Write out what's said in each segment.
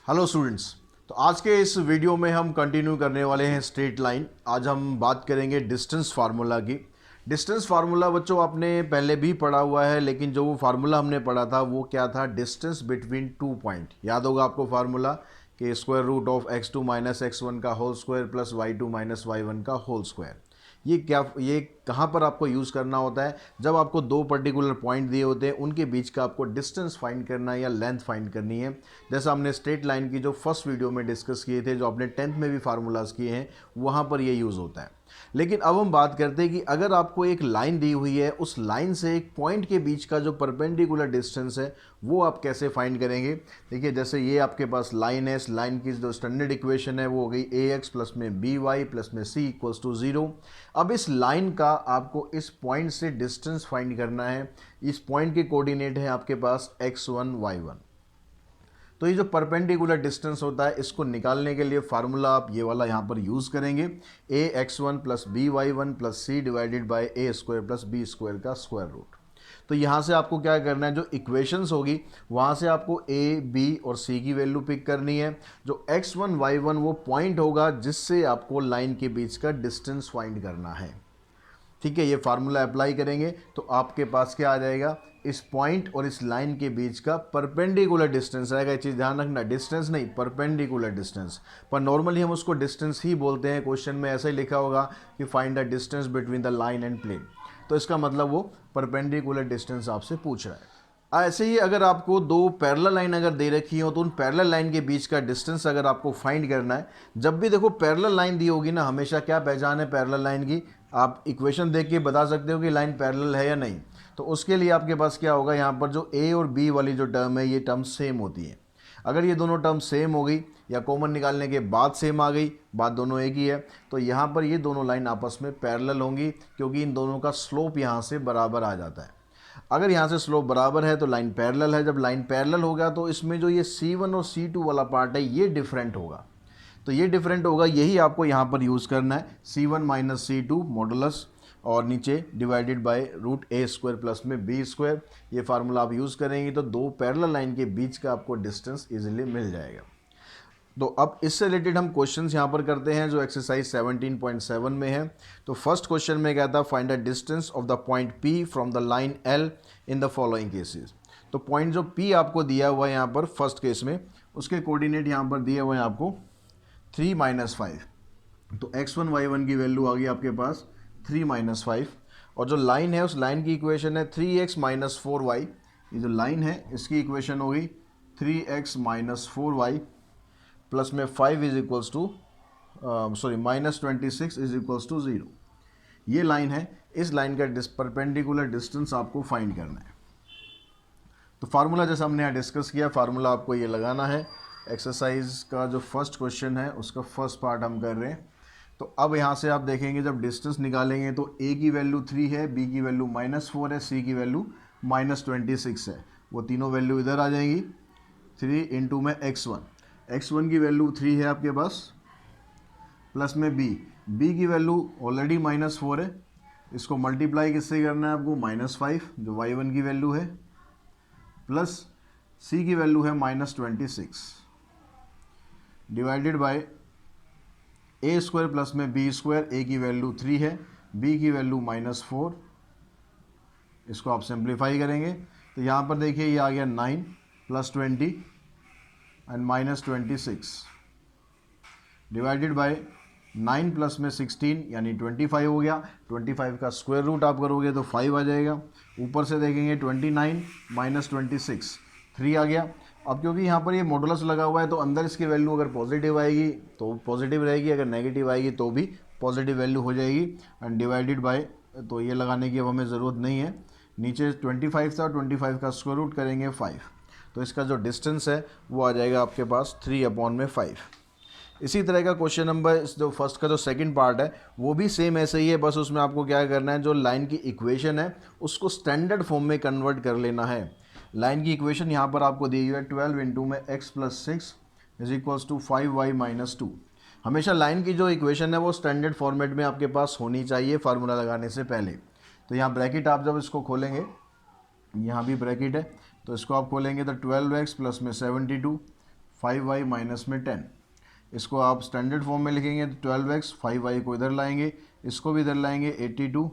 Hello students. तो आज के इस वीडियो में हम कंटिन्यू करने वाले हैं स्ट्रेट लाइन। आज हम बात करेंगे डिस्टेंस फार्मूला की। डिस्टेंस फार्मूला बच्चों आपने पहले भी पढ़ा हुआ है, लेकिन जो वो फार्मूला हमने पढ़ा था वो क्या था? Distance between two point. याद होगा आपको फार्मूला कि square root of x2 minus x1 का whole square plus y2 minus y1 का होल स्क्वायर। ये कहाँ पर आपको यूज़ करना होता है? जब आपको दो पर्टिकुलर पॉइंट दिए होते हैं, उनके बीच का आपको डिस्टेंस फाइंड करना है या लेंथ फाइंड करनी है। जैसा हमने स्ट्रेट लाइन की जो फर्स्ट वीडियो में डिस्कस किए थे, जो आपने 10th में भी फार्मूलाज किए हैं, वहाँ पर ये यूज़ होता है। लेकिन अब हम बात करते हैं कि अगर आपको एक लाइन दी हुई है, उस लाइन से एक पॉइंट के बीच का जो परपेंडिकुलर डिस्टेंस है वो आप कैसे फाइंड करेंगे। देखिए, जैसे ये आपके पास लाइन है, इस लाइन की जो स्टैंडर्ड इक्वेशन है वो हो गई ax प्लस में by प्लस में c इक्वल्स टू 0। अब इस लाइन का आपको इस पॉइंट से डिस्टेंस फाइंड करना है। इस पॉइंट के कोऑर्डिनेट है आपके पास x1 y1। तो ये जो परपेंडिकुलर डिस्टेंस होता है, इसको निकालने के लिए फार्मूला आप ये वाला यहाँ पर यूज़ करेंगे, ax1 plus by1 plus c divided by a square plus b square का स्क्वायर रूट। तो यहाँ से आपको क्या करना है, जो इक्वेशंस होगी वहाँ से आपको a, b और c की वैल्यू पिक करनी है। जो x1 y1 वो पॉइंट होगा जिससे आपको लाइन के बीच का डिस्टेंस फाइंड करना है। ठीक है, ये फार्मूला अप्लाई करेंगे तो आपके पास क्या आ जाएगा? इस पॉइंट और इस लाइन के बीच का परपेंडिकुलर डिस्टेंस आएगा। ये चीज़ ध्यान रखना, डिस्टेंस नहीं, परपेंडिकुलर डिस्टेंस। पर नॉर्मली हम उसको डिस्टेंस ही बोलते हैं। क्वेश्चन में ऐसा ही लिखा होगा कि find the distance between the line and plane. तो इसका मतलब वो परपेंडिकुलर डिस्टेंस आपसे पूछ रहा है। ऐसे ही अगर आपको दो पैरेलल लाइन अगर दे रखी हो, तो उन पैरेलल लाइन के बीच का डिस्टेंस अगर आपको फाइंड करना है, जब भी देखो पैरेलल लाइन दी होगी ना, हमेशा क्या पहचान है पैरेलल लाइन की? आप इक्वेशन देख के बता सकते हो कि लाइन पैरेलल है या नहीं। तो उसके लिए आपके पास क्या होगा, यहाँ पर जो ए और बी वाली जो टर्म है, ये टर्म सेम होती है। अगर ये दोनों टर्म सेम हो गई या कॉमन निकालने के बाद सेम आ गई, बात दोनों एक ही है, तो यहाँ पर ये दोनों लाइन आपस में पैरेलल होंगी, क्योंकि इन दोनों का स्लोप यहाँ से बराबर आ जाता है। अगर यहाँ से स्लोप बराबर है तो लाइन पैरेलल है। जब लाइन पैरेलल होगा तो इसमें जो ये C1 और C2 वाला पार्ट है ये डिफरेंट होगा। तो ये डिफरेंट होगा, यही आपको यहाँ पर यूज़ करना है, C1 माइनस C2 मॉडुलस और नीचे divided by root a square plus में बी स्क्वायर। ये फार्मूला आप यूज़ करेंगे तो दो पैरेलल लाइन के बीच का आपको डिस्टेंस इजीली मिल जाएगा। तो अब इससे रिलेटेड हम क्वेश्चंस यहाँ पर करते हैं जो एक्सरसाइज 17.7 में है। तो फर्स्ट क्वेश्चन में क्या था, find the distance of the point P from the line L in the following cases. तो पॉइंट जो P आपको दिया हुआ है यहाँ पर फर्स्ट केस में, उसके कोऑर्डिनेट यहाँ पर दिए हुए हैं आपको 3 माइनस 5। तो x1 y1 की वैल्यू आ गई आपके पास 3 माइनस 5, और जो लाइन है उस लाइन की इक्वेशन है 3x माइनस 4y। ये जो लाइन है इसकी इक्वेशन होगी 3x माइनस 4y प्लस में 5 is equals to minus 26 is equals to 0। ये लाइन है, इस लाइन का परपेंडिकुलर डिस्टेंस आपको फाइंड करना है। तो फार्मूला जैसा हमने यहाँ डिस्कस किया, फार्मूला आपको ये लगाना है। एक्सरसाइज का जो फर्स्ट क्वेश्चन है उसका फर्स्ट पार्ट हम कर रहे हैं। तो अब यहाँ से आप देखेंगे, जब डिस्टेंस निकालेंगे तो a की वैल्यू 3 है, b की वैल्यू -4 है, c की वैल्यू -26 है। वो तीनों वैल्यू इधर आ जाएंगी। 3 इंटू में x1 की वैल्यू 3 है आपके पास, प्लस में b की वैल्यू ऑलरेडी -4 है। इसको मल्टीप्लाई किससे करना है आपको? -5 जो y1 की वैल्यू है, प्लस c की वैल्यू है -26 divided by a square plus में बी स्क्वायर। ए की वैल्यू 3 है, b की वैल्यू -4। इसको आप सिंप्लीफाई करेंगे तो यहाँ पर देखिए ये आ गया 9 plus 20 and -26 divided by 9 plus में 16 यानी 25 हो गया। 25 का स्क्वायर रूट आप करोगे तो 5 आ जाएगा। ऊपर से देखेंगे 29 माइनस 26 3 आ गया। अब क्योंकि यहाँ पर ये मॉडुलस लगा हुआ है तो अंदर इसकी वैल्यू अगर पॉजिटिव आएगी तो पॉजिटिव रहेगी, अगर नेगेटिव आएगी तो भी पॉजिटिव वैल्यू हो जाएगी। एंड डिवाइडेड बाय, तो ये लगाने की अब हमें ज़रूरत नहीं है। नीचे 25 था, 25 का स्क्वायर रूट करेंगे 5, तो इसका जो डिस्टेंस है वो आ जाएगा आपके पास 3/5। इसी तरह का क्वेश्चन नंबर जो फर्स्ट का जो सेकंड पार्ट है वो भी सेम ऐसे ही है, बस उसमें आपको क्या करना है, जो लाइन की इक्वेशन है उसको स्टैंडर्ड फॉर्म में कन्वर्ट कर लेना है। लाइन की इक्वेशन यहाँ पर आपको दी हुई है 12 इंटू में x plus 6 is equals to 5y minus 2। हमेशा लाइन की जो इक्वेशन है वो स्टैंडर्ड फॉर्मेट में आपके पास होनी चाहिए फार्मूला लगाने से पहले। तो यहाँ ब्रैकेट आप जब इसको खोलेंगे, यहाँ भी ब्रैकेट है, तो इसको आप खोलेंगे तो 12x प्लस में 72 5y माइनस में 10। इसको आप स्टैंडर्ड फॉर्म में लिखेंगे तो 12x, 5y को इधर लाएंगे, इसको भी इधर लाएंगे 82।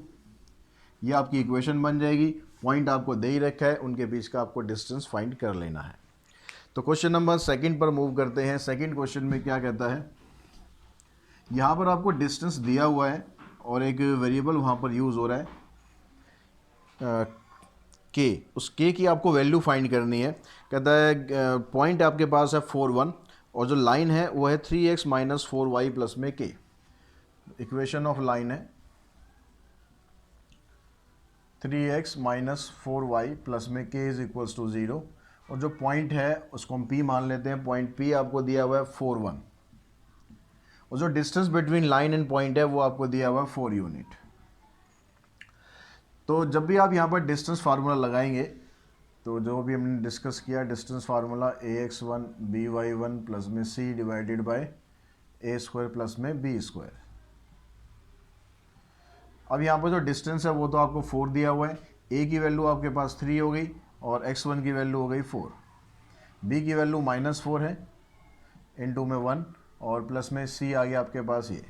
ये आपकी इक्वेशन बन जाएगी। पॉइंट आपको दे ही रखा है, उनके बीच का आपको डिस्टेंस फाइंड कर लेना है। तो क्वेश्चन नंबर सेकंड पर मूव करते हैं। सेकंड क्वेश्चन में क्या कहता है, यहाँ पर आपको डिस्टेंस दिया हुआ है और एक वेरिएबल वहाँ पर यूज़ हो रहा है के। उस के की आपको वैल्यू फाइंड करनी है। कहता है पॉइंट आपके पास है 4 1 और जो लाइन है वो है 3x माइनस 4y प्लस में के। इक्वेशन ऑफ लाइन है 3x माइनस 4y प्लस में k इज इक्वल्स टू 0 और जो पॉइंट है उसको हम p मान लेते हैं। पॉइंट p आपको दिया हुआ है 4 1 और जो distance between line and point है वो आपको दिया हुआ है 4 यूनिट। तो जब भी आप यहाँ पर डिस्टेंस फार्मूला लगाएंगे तो जो भी हमने डिस्कस किया distance formula ax1 by1 plus में c divided by a square plus में b स्क्वायर। अब यहाँ पर जो डिस्टेंस है वो तो आपको 4 दिया हुआ है। a की वैल्यू आपके पास 3 हो गई और x1 की वैल्यू हो गई 4। b की वैल्यू -4 है, इनटू में 1 और प्लस में c आ गया आपके पास ये,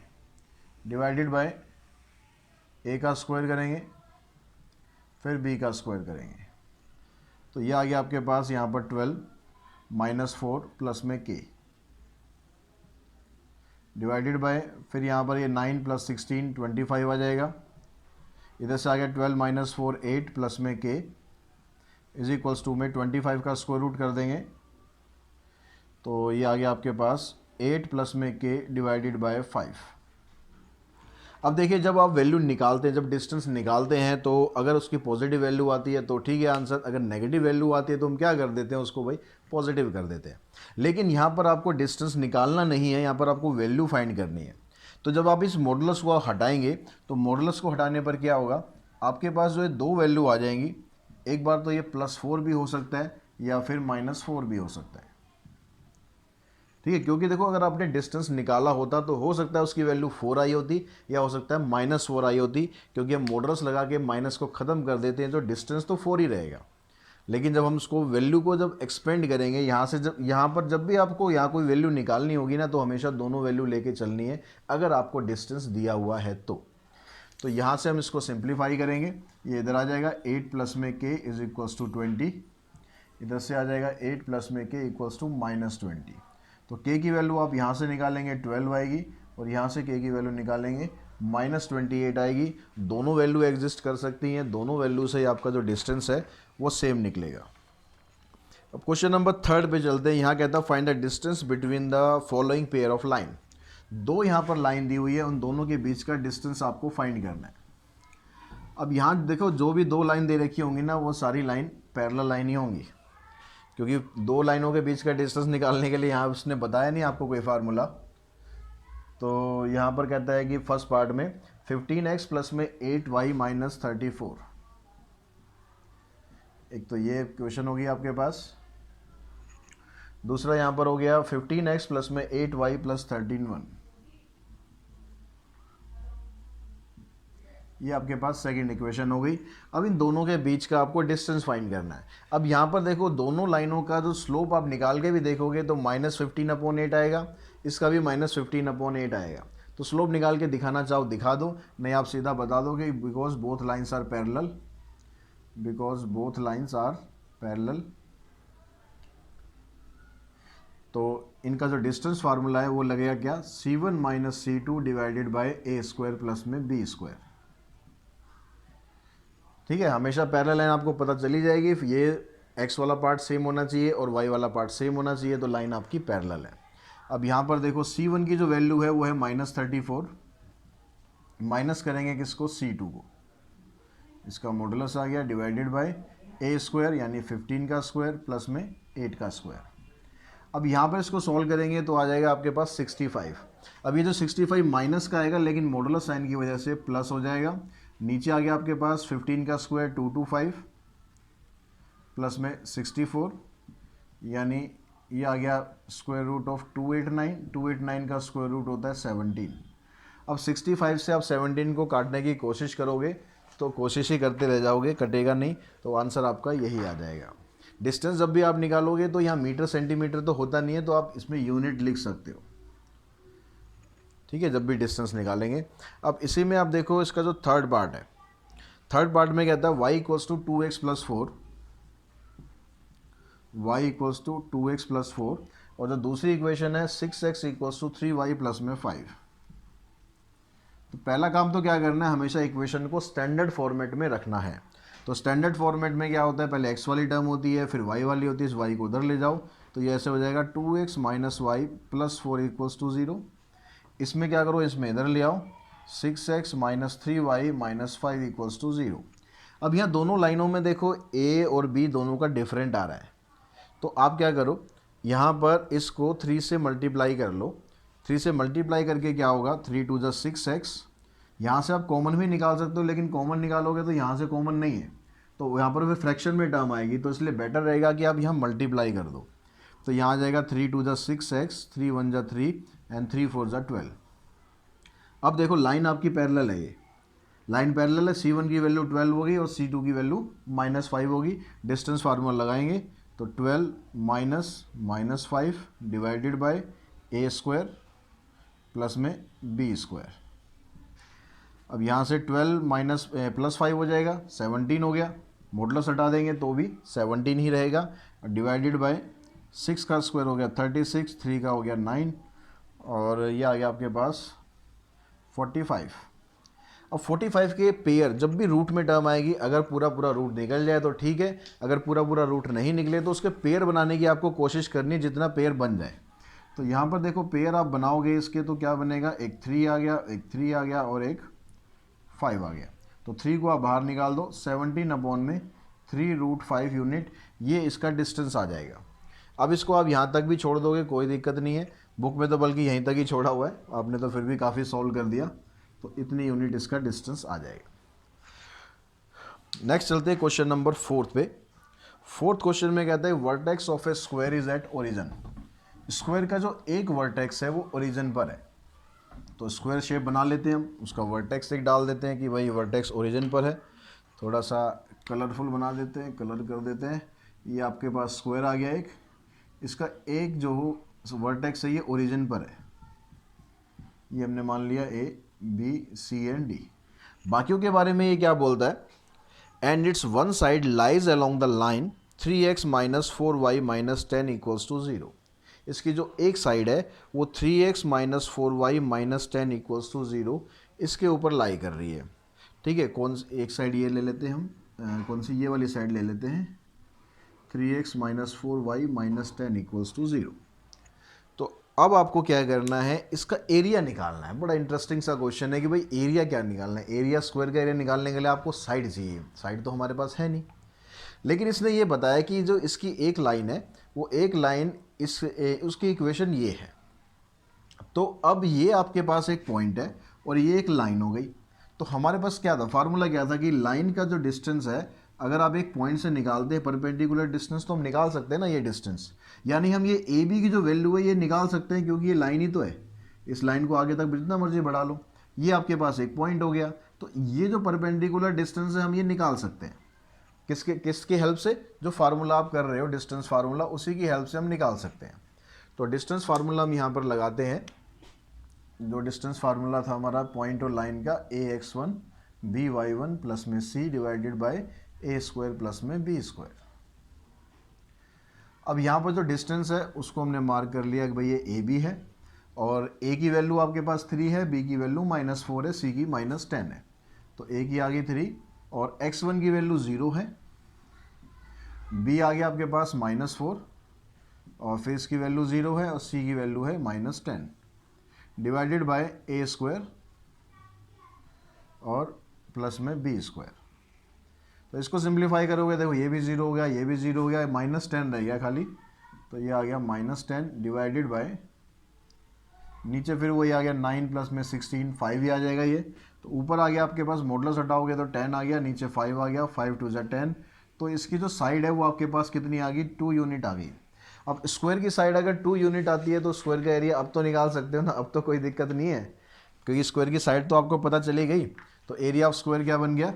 डिवाइडेड बाय a का स्क्वायर करेंगे फिर b का स्क्वायर करेंगे तो ये आ गया आपके पास यहाँ पर 12 -4 प्लस में k डिवाइडेड बाय फिर यहाँ पर ये 9 प्लस 16 25 आ जाएगा। इधर से आ गया 12 - 4 8 प्लस में k इज इक्वल्स टू में 25 का स्क्वायर रूट कर देंगे तो ये आ गया आपके पास 8 प्लस में k डिवाइडेड बाय 5। अब देखिए जब आप वैल्यू निकालते हैं, जब डिस्टेंस निकालते हैं तो अगर उसकी पॉजिटिव वैल्यू आती है तो ठीक है आंसर, अगर नेगेटिव वैल्यू आती है तो हम क्या कर देते हैं उसको भाई पॉजिटिव कर देते हैं। लेकिन यहाँ पर आपको डिस्टेंस निकालना नहीं है, यहाँ पर आपको वैल्यू फाइंड करनी है। तो जब आप इस मॉडुलस को हटाएंगे तो मॉडुलस को हटाने पर क्या होगा, आपके पास जो है दो वैल्यू आ जाएंगी। एक बार तो ये +4 भी हो सकता है या फिर -4 भी हो सकता है, ठीक है। क्योंकि देखो अगर आपने डिस्टेंस निकाला होता तो हो सकता है उसकी वैल्यू 4 आई होती या हो सकता है -4 आई होती, क्योंकि हम मॉडुलस लगा के माइनस को ख़त्म कर देते हैं तो डिस्टेंस तो 4 ही रहेगा। लेकिन जब हम उसको वैल्यू को जब एक्सपेंड करेंगे यहाँ से, जब यहाँ पर जब भी आपको यहाँ कोई वैल्यू निकालनी होगी ना तो हमेशा दोनों वैल्यू लेके चलनी है अगर आपको डिस्टेंस दिया हुआ है तो यहाँ से हम इसको सिंप्लीफाई करेंगे। ये इधर आ जाएगा 8 प्लस में k इज इक्वल्स टू 20, इधर से आ जाएगा 8 प्लस में k इक्वल्स टू -20। तो k की वैल्यू आप यहाँ से निकालेंगे 12 आएगी और यहाँ से k की वैल्यू निकालेंगे -28 आएगी। दोनों वैल्यू एग्जिस्ट कर सकती हैं, दोनों वैल्यू से आपका जो डिस्टेंस है वो सेम निकलेगा। अब क्वेश्चन नंबर 3 पे चलते हैं। यहाँ कहता है find the distance between the following pair of line. दो यहाँ पर लाइन दी हुई है, उन दोनों के बीच का डिस्टेंस आपको फाइंड करना है। अब यहाँ देखो जो भी दो लाइन दे रखी होंगी ना वो सारी लाइन पैरेलल लाइन ही होंगी, क्योंकि दो लाइनों के बीच का डिस्टेंस निकालने के लिए यहाँ उसने बताया नहीं आपको कोई फार्मूला। तो यहाँ पर कहता है कि फर्स्ट पार्ट में 15x प्लस में 8y माइनस 34, एक तो ये क्वेश्चन होगी आपके पास। दूसरा यहाँ पर हो गया 15x प्लस में 8y प्लस 13 ये आपके पास सेकंड इक्वेशन हो गई। अब इन दोनों के बीच का आपको डिस्टेंस फाइंड करना है। अब यहाँ पर देखो दोनों लाइनों का जो स्लोप आप निकाल के भी देखोगे तो -15/8 आएगा, इसका भी -15/8 आएगा। तो स्लोप निकाल के दिखाना चाहो दिखा दो, नहीं आप सीधा बता दो कि because both lines are parallel, because both lines are parallel. तो इनका जो डिस्टेंस फार्मूला है वो लगेगा क्या, c1 minus c2 divided by a square plus में b स्क्वायर। ठीक है, हमेशा पैरेलल लाइन आपको पता चली जाएगी। ये x वाला पार्ट सेम होना चाहिए और y वाला पार्ट सेम होना चाहिए, तो लाइन आपकी पैरेलल है। अब यहाँ पर देखो c1 की जो वैल्यू है वो है -34, माइनस करेंगे किसको, c2 को, इसका मॉडुलस आ गया डिवाइडेड बाय a स्क्वायर यानी 15 का स्क्वायर प्लस में 8 का स्क्वायर। अब यहाँ पर इसको सॉल्व करेंगे तो आ जाएगा आपके पास 65। अब ये जो 65 माइनस का आएगा लेकिन मॉडुलस साइन की वजह से प्लस हो जाएगा। नीचे आ गया आपके पास 15 का स्क्वायर 225 प्लस में 64 यानी ये आ गया स्क्वायर रूट ऑफ 289 का स्क्वायर रूट होता है 17। अब 65 से आप 17 को काटने की कोशिश करोगे तो कोशिश ही करते रह जाओगे, कटेगा नहीं, तो आंसर आपका यही आ जाएगा। डिस्टेंस जब भी आप निकालोगे तो यहाँ मीटर सेंटीमीटर तो होता नहीं है, तो आप इसमें यूनिट लिख सकते हो, ठीक है, जब भी डिस्टेंस निकालेंगे। अब इसी में आप देखो इसका जो थर्ड पार्ट है, थर्ड पार्ट में कहता है y equals to 2x plus 4, y equals to 2x plus 4, और जो दूसरी इक्वेशन है 6x equals to 3y plus में 5। तो पहला काम तो क्या करना है, हमेशा इक्वेशन को स्टैंडर्ड फॉर्मेट में रखना है। तो स्टैंडर्ड फॉर्मेट में क्या होता है, पहले x वाली टर्म होती है, फिर y वाली होती है, इस y को उधर ले जाओ, तो ये ऐसे हो जाएगा 2x minus y plus 4 equals to 0। इसमें क्या करो, इसमें इधर ले आओ, 6x minus 3y minus 5 equals to 0। अब यहाँ दोनों लाइनों में देखो a और b दोनों का डिफरेंट आ रहा है, तो आप क्या करो, यहाँ पर इसको 3 से मल्टीप्लाई कर लो। 3 से मल्टीप्लाई करके क्या होगा, 3 टू ज़ा 6x, यहाँ से आप कॉमन भी निकाल सकते हो, लेकिन कॉमन निकालोगे तो यहाँ से कॉमन नहीं है, तो यहाँ पर फिर फ्रैक्शन में टर्म आएगी, तो इसलिए बेटर रहेगा कि आप यहाँ मल्टीप्लाई कर दो। तो यहाँ आ जाएगा 3 टू ज़ा 6x, 3 1 ज़ा 3 एंड 3 4 ज़ा 12। अब देखो लाइन आपकी पैरेलल है, ये लाइन पैरेलल है, C1 की वैल्यू 12 होगी और C2 की वैल्यू -5 होगी। डिस्टेंस फार्मूला लगाएंगे तो 12 minus 5 divided by a square plus में b स्क्वायर। अब यहाँ से 12 माइनस प्लस 5 हो जाएगा, 17 हो गया, मॉडुलस हटा देंगे तो भी 17 ही रहेगा, डिवाइडेड बाय 6 का स्क्वायर हो गया 36, 3 का हो गया 9, और ये आ गया आपके पास 45। अब 45 के पेयर जब भी रूट में टर्म आएगी, अगर पूरा पूरा रूट निकल जाए तो ठीक है, अगर पूरा पूरा रूट नहीं निकले तो उसके पेयर बनाने की आपको कोशिश करनी है, जितना पेयर बन जाए। तो यहाँ पर देखो पेयर आप बनाओगे इसके, तो क्या बनेगा, एक 3 आ गया, एक 3 आ गया और एक 5 आ गया। तो 3 को आप बाहर निकाल दो, 17 अपॉन में 3 रूट 5 यूनिट, ये इसका डिस्टेंस आ जाएगा। अब इसको आप यहाँ तक भी छोड़ दोगे, कोई दिक्कत नहीं है, बुक में तो बल्कि यहीं तक ही छोड़ा हुआ है, आपने तो फिर भी काफ़ी सॉल्व कर दिया, तो इतनी यूनिट इसका डिस्टेंस आ जाएगा। नेक्स्ट चलते हैं क्वेश्चन नंबर 4 पे। फोर्थ क्वेश्चन में कहता है vertex of A square is at origin. Square का जो एक वर्टेक्स है वो ओरिजिन पर है, तो स्क्वायर शेप बना लेते हैं हम, उसका वर्टेक्स एक डाल देते हैं कि भाई वर्टेक्स ओरिजिन पर है। थोड़ा सा कलरफुल बना देते हैं, कलर कर देते हैं। ये आपके पास स्क्वायर आ गया एक, इसका एक जो वर्टेक्स है ये ओरिजिन पर है, ये हमने मान लिया A B C and D। बाकियों के बारे में ये क्या बोलता है, and it's one side lies along the line 3x minus 4y minus 10 equals to 0। इसकी जो एक साइड है वो 3x minus 4y minus 10 equals to 0 इसके ऊपर लाई कर रही है, ठीक है। कौन सी एक साइड ये ले लेते हैं हम, कौन सी, ये वाली साइड ले लेते हैं, 3x minus 4y minus 10 equals to 0। तो अब आपको क्या करना है, इसका एरिया निकालना है। बड़ा इंटरेस्टिंग सा क्वेश्चन है कि भाई एरिया क्या निकालना है। एरिया, स्क्वायर का एरिया निकालने के लिए आपको साइड चाहिए, साइड तो हमारे पास है नहीं, लेकिन इसने ये बताया कि जो इसकी एक लाइन है वो एक लाइन उसकी इक्वेशन ये है। तो अब ये आपके पास एक पॉइंट है और ये एक लाइन हो गई, तो हमारे पास क्या था, फार्मूला क्या था कि लाइन का जो डिस्टेंस है, अगर आप एक पॉइंट से निकालते हैं परपेंडिकुलर डिस्टेंस, तो हम निकाल सकते हैं ना ये डिस्टेंस, यानी हम ये ए बी की जो वैल्यू है ये निकाल सकते हैं, क्योंकि ये लाइन ही तो है। इस लाइन को आगे तक जितना मर्जी बढ़ा लो, ये आपके पास एक पॉइंट हो गया। तो ये जो परपेंडिकुलर डिस्टेंस है हम ये निकाल सकते हैं, किसके हेल्प से, जो फार्मूला आप कर रहे हो डिस्टेंस फार्मूला, उसी की हेल्प से हम निकाल सकते हैं। तो डिस्टेंस फार्मूला हम यहाँ पर लगाते हैं। जो डिस्टेंस फार्मूला था हमारा पॉइंट और लाइन का, ax1 by1 प्लस में c divided by a square plus में b स्क्वायर। अब यहाँ पर जो डिस्टेंस है उसको हमने मार्क कर लिया कि भाई ये a b है, और a की वैल्यू आपके पास 3 है, b की वैल्यू -4 है, c की -10 है। तो a की आ गई 3 और x1 की वैल्यू 0 है, b आ गया आपके पास -4 और फिर इसकी वैल्यू 0 है और c की वैल्यू है -10 डिवाइडेड बाय a स्क्वायर और प्लस में b स्क्वायर। तो इसको सिंप्लीफाई करोगे, देखो ये भी 0 हो गया, ये भी 0 हो गया, -10 रह गया खाली, तो ये आ गया -10 डिवाइडेड बाय, नीचे फिर वही आ गया 9 प्लस में 16, 5 ही आ जाएगा ये। तो ऊपर आ गया आपके पास मॉडुलस हटाओगे तो 10 आ गया, नीचे 5 आ गया, 5 2 ज़ा 10। तो इसकी जो साइड है वो आपके पास कितनी आ गई, 2 यूनिट आ गई। अब स्क्वायर की साइड अगर 2 यूनिट आती है तो स्क्वायर का एरिया अब तो निकाल सकते हो ना, अब तो कोई दिक्कत नहीं है, क्योंकि स्क्वायर की साइड तो आपको पता चली गई। तो एरिया ऑफ स्क्वायर क्या बन गया,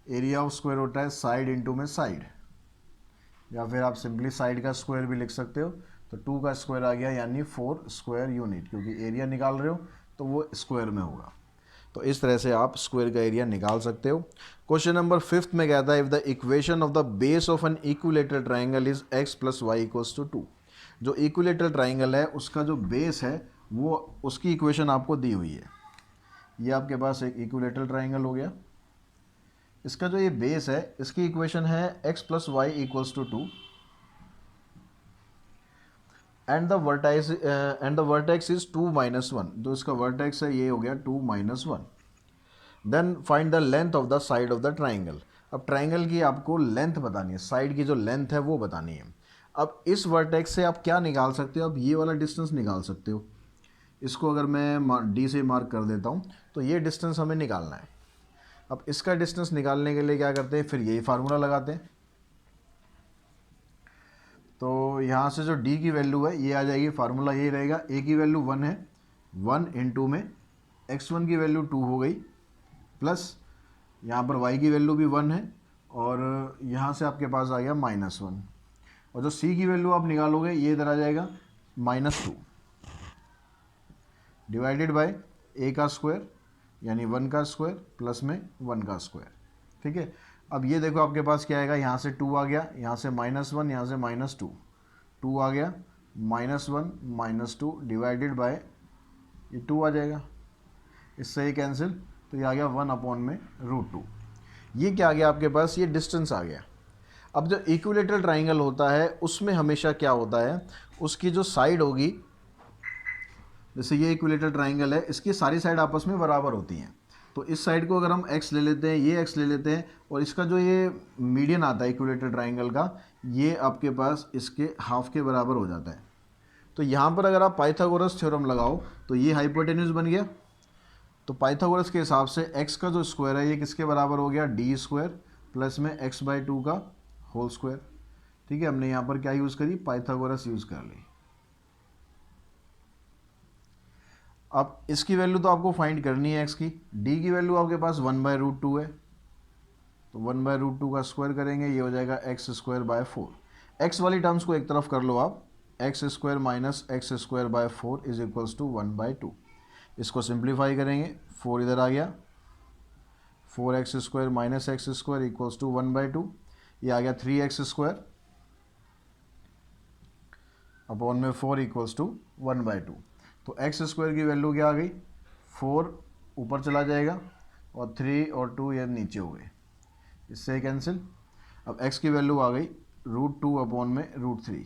एरिया ऑफ स्क्वायर होता है साइड इंटू में साइड, या फिर आप सिंपली साइड का स्क्वायर भी लिख सकते हो। तो 2 का स्क्वायर आ गया यानी 4 स्क्वायर यूनिट, क्योंकि एरिया निकाल रहे हो तो वो स्क्वायर में होगा। तो इस तरह से आप स्क्वायर का एरिया निकाल सकते हो। क्वेश्चन नंबर 5 में कहता है if the equation of the base of an equilateral triangle is x plus y equals to 2। जो इक्विलेटरल ट्राइंगल है उसका जो बेस है वो उसकी इक्वेशन आपको दी हुई है। ये आपके पास एक इक्विलेटरल ट्राइंगल हो गया। इसका जो ये बेस है इसकी इक्वेशन है x plus y equals to 2 and the vertex is 2 minus 1। जो इसका वर्टेक्स है ये हो गया 2 minus 1। Then find the length of the side of the triangle. अब ट्राइंगल की आपको लेंथ बतानी है, साइड की जो लेंथ है वो बतानी है। अब इस वर्टेक्स से आप क्या निकाल सकते हो, अब ये वाला डिस्टेंस निकाल सकते हो। इसको अगर मैं डी से मार्क कर देता हूँ तो ये डिस्टेंस हमें निकालना है। अब इसका डिस्टेंस निकालने के लिए क्या करते हैं, फिर यही फार्मूला लगाते हैं। तो यहाँ से जो d की वैल्यू है ये आ जाएगी, फार्मूला यही रहेगा, a की वैल्यू 1 है, 1 इंटू में x1 की वैल्यू 2 हो गई, प्लस यहाँ पर y की वैल्यू भी 1 है और यहाँ से आपके पास आ गया -1। और जो c की वैल्यू आप निकालोगे ये इधर आ जाएगा -2 डिवाइडेड बाय a का स्क्वायर यानी 1 का स्क्वायर प्लस में 1 का स्क्वायर। ठीक है, अब ये देखो आपके पास क्या आएगा, यहाँ से 2 आ गया, यहाँ से -1, यहाँ से -2, 2 आ गया, -1 -2 डिवाइडेड बाय ये 2 आ जाएगा, इससे ये कैंसिल, तो ये आ गया 1/√2। ये क्या आ गया आपके पास, ये डिस्टेंस आ गया। अब जो इक्विलेटरल ट्राइंगल होता है उसमें हमेशा क्या होता है, उसकी जो साइड होगी, जैसे ये इक्विलेटरल ट्राइंगल है इसकी सारी साइड आपस में बराबर होती हैं। तो इस साइड को अगर हम x ले लेते हैं, ये x ले लेते हैं, और इसका जो ये मीडियन आता है इक्विलेटरल ट्राइंगल का, ये आपके पास इसके हाफ के बराबर हो जाता है। तो यहाँ पर अगर आप पाइथागोरस थ्योरम लगाओ तो ये हाइपोटेन्यूज बन गया। तो पाइथागोरस के हिसाब से x का जो स्क्वायर है ये किसके बराबर हो गया, d स्क्वायर प्लस में x/2 का होल स्क्वायर। ठीक है, हमने यहाँ पर क्या यूज़ करी, पाइथागोरस यूज़ कर ली। अब इसकी वैल्यू तो आपको फाइंड करनी है x की, d की वैल्यू आपके पास 1/√2 है, तो 1/√2 का स्क्वायर करेंगे, ये हो जाएगा x²/4। x वाली टर्म्स को एक तरफ कर लो आप, x² minus x²/4 is equals to 1/2। इसको सिंप्लीफाई करेंगे, 4 इधर आ गया, 4x² minus x² equals to 1/2, ये आ गया 3x² अपॉन में 4 इक्वल्स टू 1/2। तो x² की वैल्यू क्या आ गई, 4 ऊपर चला जाएगा और 3 और 2 ये नीचे हो गए, इससे कैंसिल। अब x की वैल्यू आ गई √2 अपॉन में √3।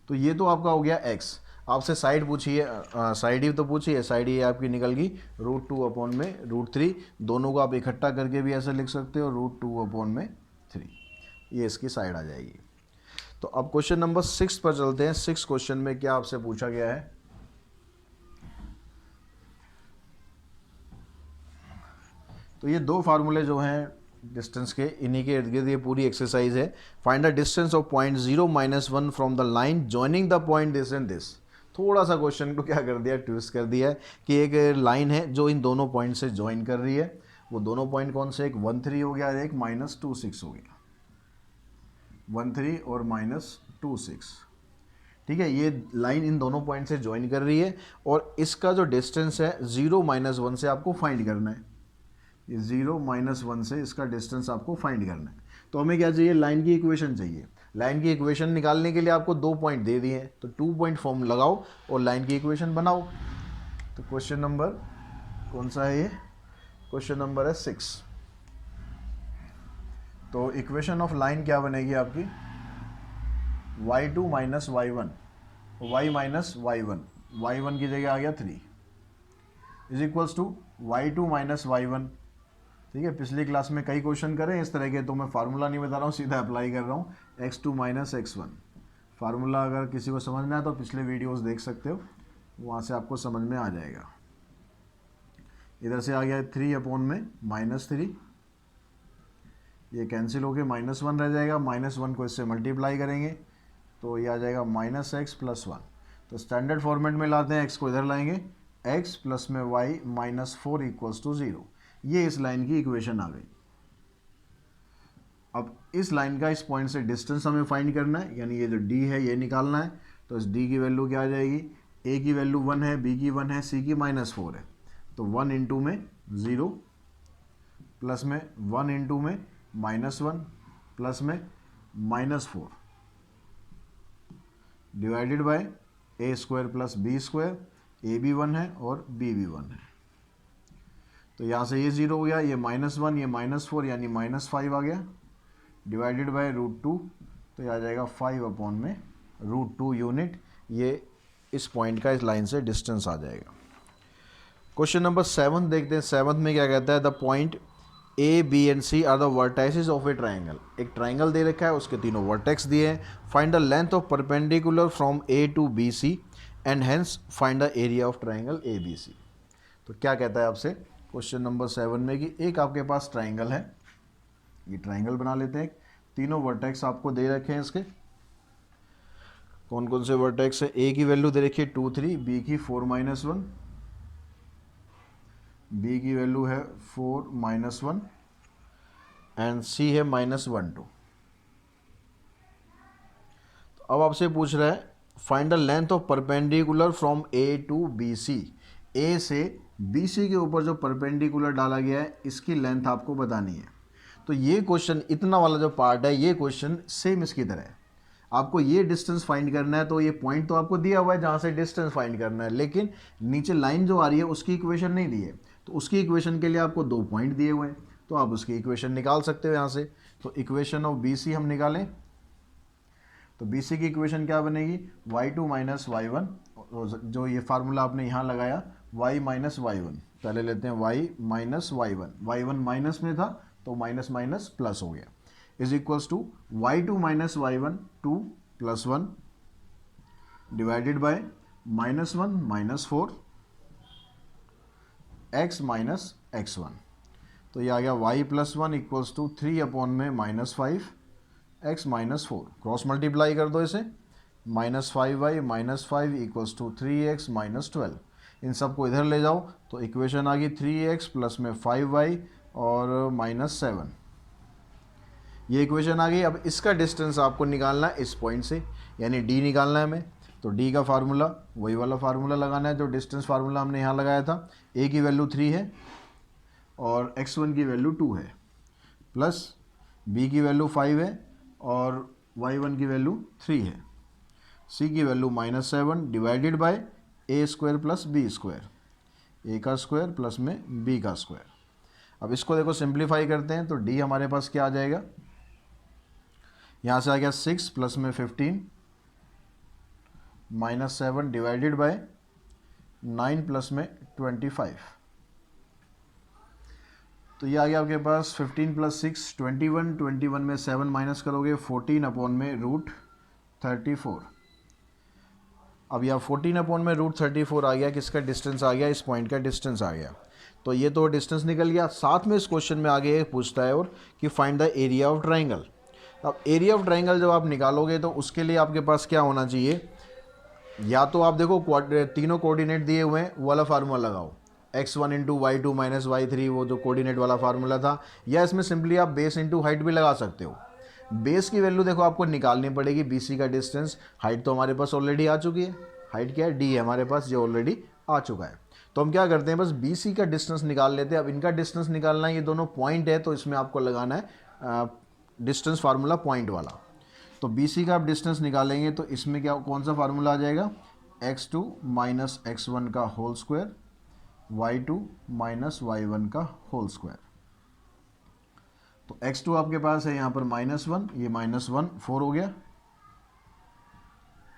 तो ये तो आपका हो गया x। आपसे साइड पूछिए, साइड ही तो पूछिए, साइड ये आपकी निकल गई √2 अपॉन में √3। दोनों को आप इकट्ठा करके भी ऐसे लिख सकते हो, √2 अपॉन में 3, ये इसकी साइड आ जाएगी। तो अब क्वेश्चन नंबर 6 पर चलते हैं। 6 क्वेश्चन में क्या आपसे पूछा गया है, तो ये दो फार्मूले जो हैं डिस्टेंस के, इन्हीं के इर्द गिर्द ये पूरी एक्सरसाइज है। Find the distance of point 0 - 1 from the line joining the point this and this. थोड़ा सा क्वेश्चन को क्या कर दिया, ट्विस्ट कर दिया है कि एक लाइन है जो इन दोनों पॉइंट से ज्वाइन कर रही है। वो दोनों पॉइंट कौन से, एक 1 3 हो गया और एक -2 6 हो गया, 1 3 और -2 6। ठीक है, ये लाइन इन दोनों पॉइंट से ज्वाइन कर रही है और इसका जो डिस्टेंस है 0 - 1 से आपको फाइंड करना है। ये 0 - 1 से इसका डिस्टेंस आपको फाइंड करना है। तो हमें क्या चाहिए, लाइन की इक्वेशन चाहिए। लाइन की इक्वेशन निकालने के लिए आपको 2 पॉइंट दे दिए हैं, तो 2 पॉइंट फॉर्म लगाओ और लाइन की इक्वेशन बनाओ। तो क्वेश्चन नंबर कौन सा है ये, क्वेश्चन नंबर है 6। तो इक्वेशन ऑफ लाइन क्या बनेगी आपकी, y2 - y1, y - y1, y1 की जगह आ गया 3 is equals to y2 - y1। ठीक है, पिछली क्लास में कई क्वेश्चन करें इस तरह के, तो मैं फार्मूला नहीं बता रहा हूँ, सीधा अप्लाई कर रहा हूँ, x2 - x1। फार्मूला अगर किसी को समझना है तो पिछले वीडियोस देख सकते हो, वहाँ से आपको समझ में आ जाएगा। इधर से आ गया 3 अपॉन में -3, ये कैंसिल होके -1 रह जाएगा, -1 को इससे मल्टीप्लाई करेंगे तो ये आ जाएगा -x + 1। तो स्टैंडर्ड फॉर्मेट में लाते हैं, x को इधर लाएंगे, x प्लस में y -4 इक्वल्स टू 0। ये इस लाइन की इक्वेशन आ गई। अब इस लाइन का इस पॉइंट से डिस्टेंस हमें फाइंड करना है, यानी ये जो डी है ये निकालना है। तो इस डी की वैल्यू क्या आ जाएगी, ए की वैल्यू 1 है, बी की 1 है, सी की -4 है। तो 1 इंटू में 0 प्लस में 1 इंटू में -1 प्लस में -4 divided by a square plus b square. A भी 1 है और बी भी 1 है। तो यहाँ से ये 0 हो गया, ये -1 ये -4 यानी -5 आ गया डिवाइडेड बाय √2। तो ये आ जाएगा 5/√2 यूनिट। ये इस पॉइंट का इस लाइन से डिस्टेंस आ जाएगा। क्वेश्चन नंबर 7 देखते हैं। 7 में क्या कहता है, the point A B and C are the vertexes of a triangle. एक ट्राइंगल दे रखा है, उसके तीनों वर्टेक्स दिए हैं। Find the length of perpendicular from A to B C and hence find the area of triangle A B C. तो क्या कहता है आपसे क्वेश्चन नंबर 7 में कि एक आपके पास ट्राइंगल है, ये ट्राइंगल बना लेते हैं। तीनों वर्टेक्स आपको दे रखे हैं। इसके कौन कौन से वर्टेक्स है, ए की वैल्यू दे रखी है 2 3, बी की 4 -1, बी की वैल्यू है 4 -1 एंड सी है -1 2। तो अब आपसे पूछ रहा है find the length of perpendicular from A to B c. A से बी सी के ऊपर जो परपेंडिकुलर डाला गया है इसकी लेंथ आपको बतानी है। तो ये क्वेश्चन, इतना वाला जो पार्ट है, ये क्वेश्चन सेम इसकी तरह है। आपको ये डिस्टेंस फाइंड करना है, तो ये पॉइंट तो आपको दिया हुआ है जहाँ से डिस्टेंस फाइंड करना है, लेकिन नीचे लाइन जो आ रही है उसकी इक्वेशन नहीं दी है। तो उसकी इक्वेशन के लिए आपको 2 पॉइंट दिए हुए हैं, तो आप उसकी इक्वेशन निकाल सकते हो यहाँ से। तो इक्वेशन ऑफ बी सी हम निकालें तो बी सी की इक्वेशन क्या बनेगी, y2 - y1, जो ये फार्मूला आपने यहाँ लगाया y - y1। पहले लेते हैं y - y1, y1 माइनस में था तो माइनस माइनस प्लस हो गया, is equals to y2 - y1 2 + 1 divided by -1 - 4 x - x1। तो ये आ गया y + 1 equals to 3/5 x - 4। Cross multiply कर दो इसे, -5y - 5 इक्वल्स टू 3x - 12। इन सबको इधर ले जाओ तो इक्वेशन आ गई 3x प्लस में 5y और -7। ये इक्वेशन आ गई। अब इसका डिस्टेंस आपको निकालना है इस पॉइंट से, यानी d निकालना है हमें। तो d का फार्मूला वही वाला फार्मूला लगाना है जो डिस्टेंस फार्मूला हमने यहाँ लगाया था। a की वैल्यू 3 है और x1 की वैल्यू 2 है, प्लस b की वैल्यू 5 है और y1 की वैल्यू 3 है, c की value -7 divided by a square plus b square, a का स्क्वायर प्लस में b का स्क्वायर। अब इसको देखो सिंप्लीफाई करते हैं तो d हमारे पास क्या आ जाएगा, यहाँ से आ गया 6 प्लस में 15 -7 डिवाइडेड बाय 9 प्लस में 25। तो ये आ गया आपके पास 15 + 6 21, 21 में 7 माइनस करोगे 14/√34। अब यह 14/√34 आ गया, किसका डिस्टेंस आ गया, इस पॉइंट का डिस्टेंस आ गया। तो ये तो डिस्टेंस निकल गया। साथ में इस क्वेश्चन में आगे पूछता है और कि find the area of triangle. अब एरिया ऑफ ट्राइंगल जब आप निकालोगे तो उसके लिए आपके पास क्या होना चाहिए, या तो आप देखो तीनों कोऑर्डिनेट दिए हुए हैं वो वाला फार्मूला लगाओ, x1 × y2 - y3, वो जो कोऑर्डिनेट वाला फार्मूला था, या इसमें सिंपली आप बेस इंटू हाइट भी लगा सकते हो। बेस की वैल्यू देखो आपको निकालनी पड़ेगी, बीसी का डिस्टेंस, हाइट तो हमारे पास ऑलरेडी आ चुकी है, हाइट क्या है d है हमारे पास, जो ऑलरेडी आ चुका है। तो हम क्या करते हैं, बस बीसी का डिस्टेंस निकाल लेते हैं। अब इनका डिस्टेंस निकालना है, ये दोनों पॉइंट है तो इसमें आपको लगाना है डिस्टेंस फार्मूला पॉइंट वाला। तो बीसी का आप डिस्टेंस निकालेंगे तो इसमें क्या, कौन सा फार्मूला आ जाएगा, x2 - x1 का होल स्क्वायर y2 - y1 का होल स्क्वायर। तो x2 आपके पास है यहाँ पर -1, ये -1 4 हो गया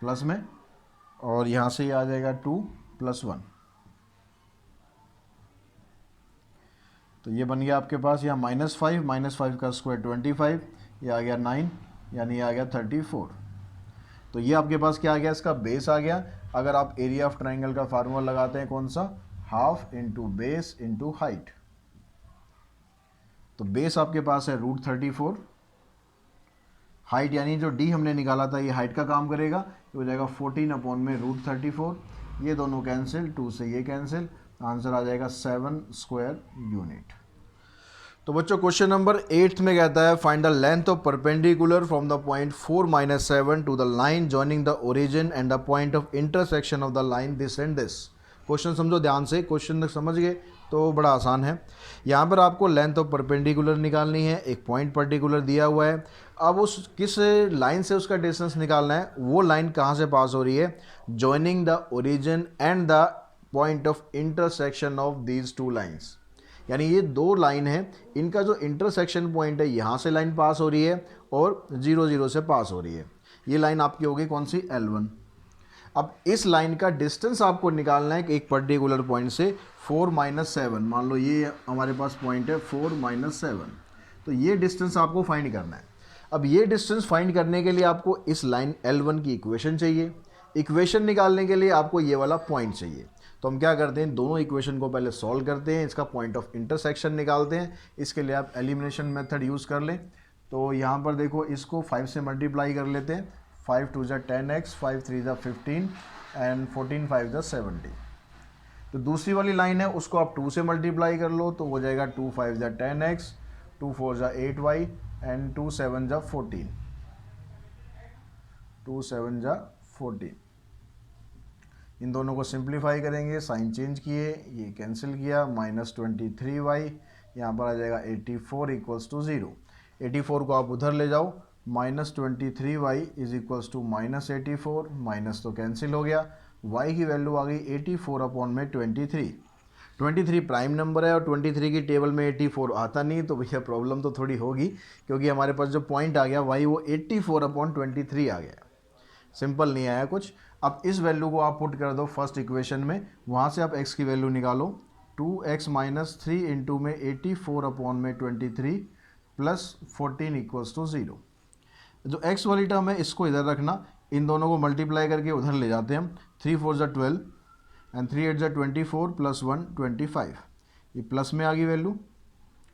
प्लस में, और यहाँ से ये आ जाएगा 2 + 1। तो ये बन गया आपके पास यहाँ -5 का स्क्वायर 25, ये आ गया 9, यानी ये आ गया 34। तो ये आपके पास क्या आ गया, इसका बेस आ गया। अगर आप एरिया ऑफ ट्राइंगल का फार्मूला लगाते हैं कौन सा, half into base into height. तो बेस आपके पास है √34, हाइट यानी जो d हमने निकाला था ये हाइट का काम करेगा, ये हो जाएगा 14/√34। ये दोनों कैंसिल, 2 से ये कैंसिल, आंसर आ जाएगा 7 स्क्वायर यूनिट। तो बच्चों क्वेश्चन नंबर 8 में कहता है find the length of perpendicular from the point 4-7 to the line joining the origin and the point of intersection of the line this and this. Question समझो ध्यान से, question समझ गए तो बड़ा आसान है। यहाँ पर आपको लेंथ ऑफ परपेंडिकुलर निकालनी है, एक पॉइंट पर्टिकुलर दिया हुआ है। अब उस किस लाइन से उसका डिस्टेंस निकालना है, वो लाइन कहाँ से पास हो रही है, joining the origin and the point of intersection of these two lines. यानी ये दो लाइन है, इनका जो इंटरसेक्शन पॉइंट है यहाँ से लाइन पास हो रही है और 0 0 से पास हो रही है। ये लाइन आपकी होगी कौन सी, L1। अब इस लाइन का डिस्टेंस आपको निकालना है एक पर्टिकुलर पॉइंट से 4-7। मान लो ये हमारे पास पॉइंट है 4-7, तो ये डिस्टेंस आपको फाइंड करना है। अब ये डिस्टेंस फाइंड करने के लिए आपको इस लाइन L1 की इक्वेशन चाहिए। इक्वेशन निकालने के लिए आपको ये वाला पॉइंट चाहिए। तो हम क्या करते हैं, दोनों इक्वेशन को पहले सॉल्व करते हैं, इसका पॉइंट ऑफ इंटरसेक्शन निकालते हैं। इसके लिए आप एलिमिनेशन मेथड यूज़ कर लें। तो यहाँ पर देखो, इसको 5 से मल्टीप्लाई कर लेते हैं। 5 2 = 10x, 5 3 = 15 एंड 14 5 = 70। तो दूसरी वाली लाइन है उसको आप 2 से मल्टीप्लाई कर लो, तो हो जाएगा 2 5 = 10x, 2 4 = 8y एंड 2 7 = 14, 2 7 = 14। इन दोनों को सिंप्लीफाई करेंगे, साइन चेंज किए, ये कैंसिल किया, -23y, यहाँ पर आ जाएगा 84 = 0। 84 को आप उधर ले जाओ, -23y = -84, माइनस तो कैंसिल हो गया, y की वैल्यू आ गई 84/23। 23 प्राइम नंबर है और 23 की टेबल में 84 आता नहीं, तो भैया प्रॉब्लम तो थोड़ी होगी, क्योंकि हमारे पास जो पॉइंट आ गया y वो 84/23 आ गया। सिंपल नहीं आया कुछ। अब इस वैल्यू को आप पुट कर दो फर्स्ट इक्वेशन में, वहाँ से आप x की वैल्यू निकालो। 2x - 3 इंटू में 84/23 प्लस 14 = 0। जो x वाली टर्म है इसको इधर रखना, इन दोनों को मल्टीप्लाई करके उधर ले जाते हैं हम। 3 4 = 12 एंड 3 8 = 24 प्लस 1 25। ये प्लस में आ गई वैल्यू,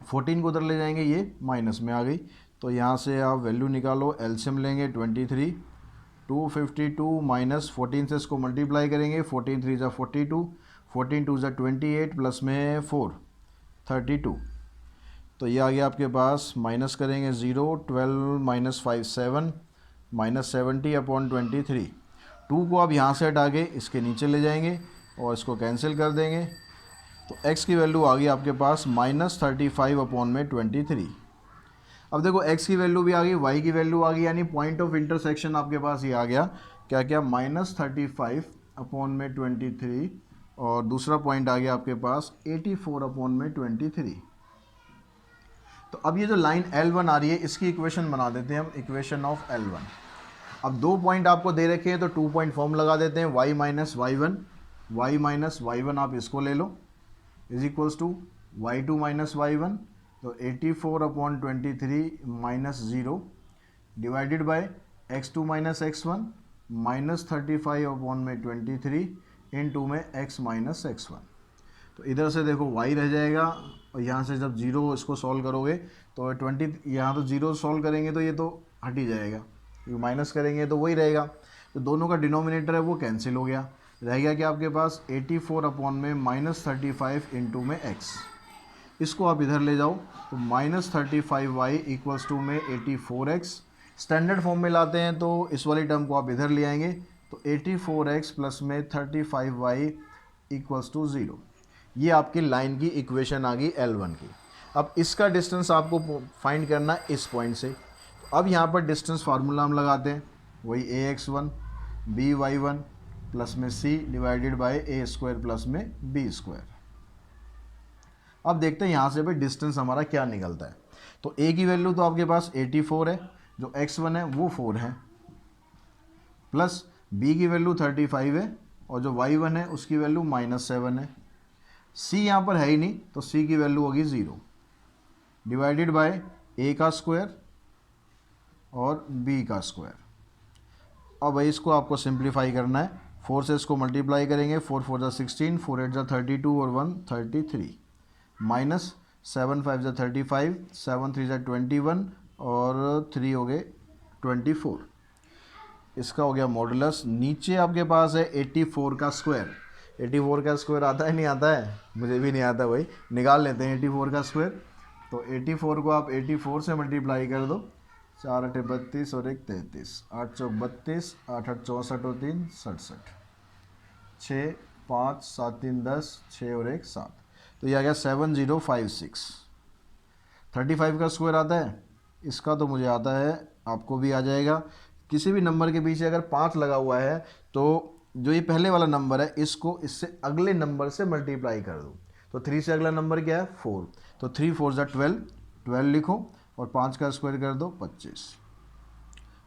14 को उधर ले जाएंगे, ये माइनस में आ गई। तो यहाँ से आप वैल्यू निकालो, एलसीएम लेंगे 23, 252 माइनस 14 से इसको मल्टीप्लाई करेंगे, 14 3 = 42, 14 2 = 28 प्लस में 4 32। तो ये आ गया आपके पास, माइनस करेंगे 0, 12 - 5 7 -70/23। 2 को आप यहाँ से हटा के इसके नीचे ले जाएंगे और इसको कैंसिल कर देंगे। तो x की वैल्यू आ गई आपके पास -35/23। अब देखो x की वैल्यू भी आ गई, y की वैल्यू आ गई, यानी पॉइंट ऑफ इंटरसेक्शन आपके पास ये आ गया। क्या क्या, -35/23 और दूसरा पॉइंट आ गया आपके पास 84/23। तो अब ये जो लाइन L1 आ रही है इसकी इक्वेशन बना देते हैं हम, इक्वेशन ऑफ L1। अब दो पॉइंट आपको दे रखे हैं तो 2 पॉइंट फॉर्म लगा देते हैं, y - y1 आप इसको ले लो, is equals to y2 - y1, तो 84/23 -0 divided by x2 - x1 -35/23 into में x - x1। तो इधर से देखो y रह जाएगा और यहाँ से जब 0 इसको सॉल्व करोगे तो 20, यहाँ तो 0 सॉल्व करेंगे तो ये तो हट ही जाएगा, क्योंकि माइनस करेंगे तो वही रहेगा। तो दोनों का डिनोमिनेटर है वो कैंसिल हो गया, रह गया कि आपके पास 84/-35 इंटू में x। इसको आप इधर ले जाओ तो -35y = में 84x। स्टैंडर्ड फॉर्म में लाते हैं तो इस वाली टर्म को आप इधर ले आएंगे, तो 84x प्लस में 35y = 0। ये आपकी लाइन की इक्वेशन आ गई L1 की। अब इसका डिस्टेंस आपको फाइंड करना है इस पॉइंट से। अब यहाँ पर डिस्टेंस फार्मूला हम लगाते हैं, वही ax1 by1 प्लस में c divided by a² plus में b²। अब देखते हैं यहाँ से भाई डिस्टेंस हमारा क्या निकलता है। तो a की वैल्यू तो आपके पास 84 है, जो x1 है वो 4 है, प्लस b की वैल्यू 35 है और जो y1 है उसकी वैल्यू -7 है। c यहाँ पर है ही नहीं तो c की वैल्यू होगी 0 डिवाइडेड बाय a² और b²। अब भाई इसको आपको सिंप्लीफाई करना है, 4 से इसको मल्टीप्लाई करेंगे, 4 4 = 16, 4 8 = 32 और 1 33, माइनस 7 5 = 35, 7 3 = 21 और 3 हो गए 24। इसका हो गया मॉडुलस। नीचे आपके पास है 84 का स्क्वायर। 84 का स्क्वायर आता है नहीं आता है, मुझे भी नहीं आता भाई, निकाल लेते हैं 84 का स्क्वायर। तो 84 को आप 84 से मल्टीप्लाई कर दो, 4 8 32 और 1 33, 8 चौक 32, 8 8 64 और 3 67, 6 5 7 3 10, 6 और 1 7, तो ये आ गया 7056। 35 का स्क्वायर आता है, इसका तो मुझे आता है, आपको भी आ जाएगा। किसी भी नंबर के पीछे अगर 5 लगा हुआ है तो जो ये पहले वाला नंबर है इसको इससे अगले नंबर से मल्टीप्लाई कर दो। तो 3 से अगला नंबर क्या है 4, तो 3 4 ज़ा 12, 12 लिखो और 5 का स्क्वायर कर दो 25।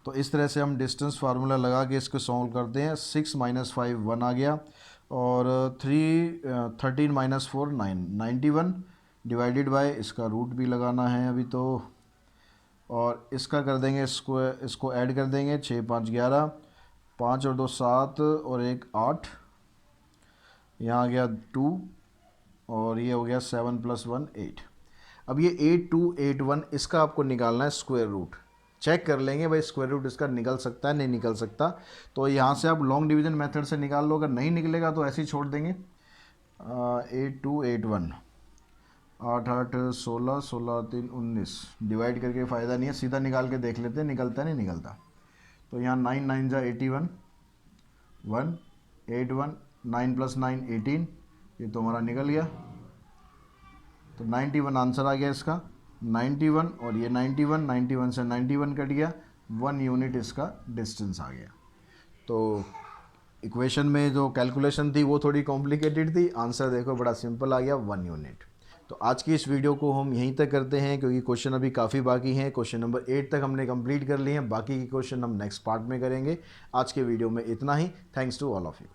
तो इस तरह से हम डिस्टेंस फार्मूला लगा के इसको सॉल्व करते हैं। 6 - 5 1 आ गया, और 13 - 4 9, 91 डिवाइडेड बाय, इसका रूट भी लगाना है अभी तो, और इसका कर देंगे स्क्वायर, इसको ऐड कर देंगे, 6 5 11, 5 और 2 7 और 1 8, यहाँ आ गया 2, और ये हो गया 7 + 1 8। अब ये 8281 इसका आपको निकालना है स्क्वायर रूट। चेक कर लेंगे भाई स्क्वायर रूट इसका निकल सकता है नहीं निकल सकता, तो यहाँ से आप लॉन्ग डिवीज़न मेथड से निकाल लो, अगर नहीं निकलेगा तो ऐसे ही छोड़ देंगे। 8281, 8 8 16, 16 3 19, डिवाइड करके फ़ायदा नहीं है, सीधा निकाल के देख लेते हैं निकलता है नहीं निकलता। तो यहाँ 9 9 ज़ा 81, 1 8 1, 9 + 9 18, ये तो हमारा निकल गया। तो 91 आंसर आ गया इसका, 91, और ये 91, 91 से 91 कट गया, 1 यूनिट इसका डिस्टेंस आ गया। तो इक्वेशन में जो कैलकुलेशन थी वो थोड़ी कॉम्प्लिकेटेड थी, आंसर देखो बड़ा सिंपल आ गया, 1 यूनिट। तो आज की इस वीडियो को हम यहीं तक करते हैं, क्योंकि क्वेश्चन अभी काफ़ी बाकी हैं। क्वेश्चन नंबर 8 तक हमने कंप्लीट कर लिए हैं, बाकी के क्वेश्चन हम नेक्स्ट पार्ट में करेंगे। आज के वीडियो में इतना ही। Thanks to all of you.